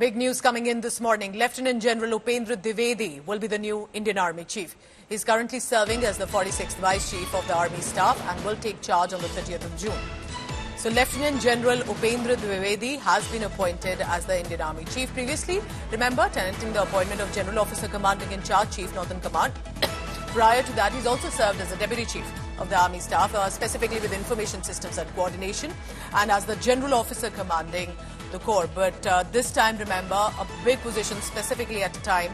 Big news coming in this morning. Lieutenant General Upendra Dwivedi will be the new Indian Army Chief. He is currently serving as the 46th Vice Chief of the Army Staff and will take charge on the 30th of June. So Lieutenant General Upendra Dwivedi has been appointed as the Indian Army Chief previously. Remember, tenanting the appointment of General Officer Commanding in Charge, Chief Northern Command. Prior to that, he's also served as the Deputy Chief of the Army Staff, specifically with Information Systems and Coordination, and as the General Officer Commanding the Corps. But this time, remember, a big position specifically at a time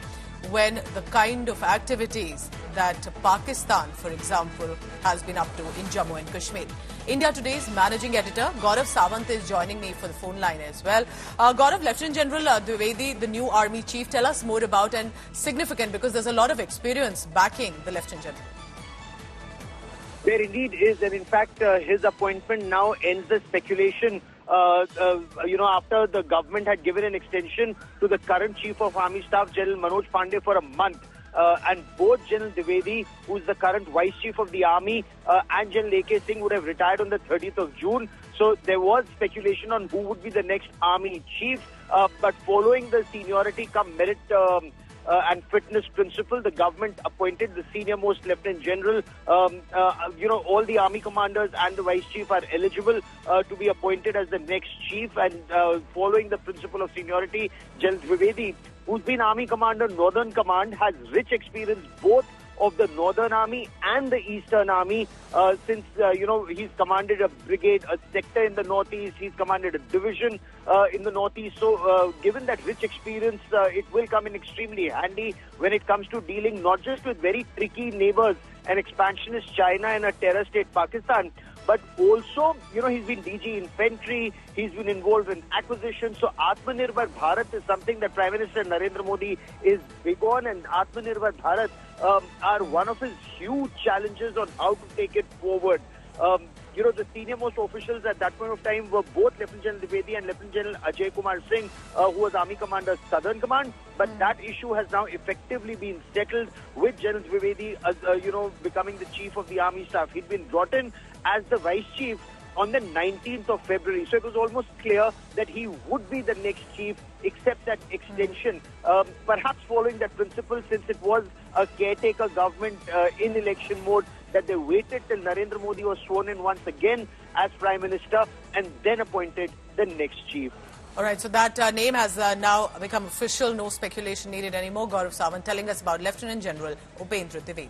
when the kind of activities that Pakistan, for example, has been up to in Jammu and Kashmir. India Today's managing editor, Gaurav Sawant, is joining me for the phone line as well. Gaurav, Lieutenant General Dwivedi, the new Army Chief, tell us more about, and significant because there's a lot of experience backing the Lieutenant General. There indeed is, and in fact, his appointment now ends the speculation. After the government had given an extension to the current Chief of Army Staff, Gen Manoj Pande, for a month. And both General Dwivedi, who is the current Vice Chief of the Army, and General A.K. Singh would have retired on the 30th of June. So there was speculation on who would be the next Army Chief. But following the seniority come merit and fitness principle, the government appointed the senior-most Lieutenant General. All the Army commanders and the Vice Chief are eligible to be appointed as the next Chief. And following the principle of seniority, General Dwivedi, who's been Army Commander, Northern Command, has rich experience both of the Northern Army and the Eastern Army since, he's commanded a brigade, a sector in the Northeast, he's commanded a division in the Northeast. So given that rich experience, it will come in extremely handy when it comes to dealing not just with very tricky neighbors, an expansionist China and a terror state Pakistan, but also, he's been DG Infantry, he's been involved in acquisition. So Atmanirbhar Bharat is something that Prime Minister Narendra Modi is big on, and Atmanirbhar Bharat are one of his huge challenges on how to take it forward. The senior-most officials at that point of time were both Lieutenant General Dwivedi and Lieutenant General Ajay Kumar Singh, who was Army Commander, Southern Command. But that issue has now effectively been settled with General Dwivedi, becoming the Chief of the Army Staff. He'd been brought in as the Vice Chief on the 19th of February. So it was almost clear that he would be the next Chief, except that extension. Perhaps following that principle, since it was a caretaker government in election mode, that they waited till Narendra Modi was sworn in once again as Prime Minister and then appointed the next Chief. All right, so that name has now become official. No speculation needed anymore. Gaurav Sawant telling us about Lieutenant General Upendra Dwivedi.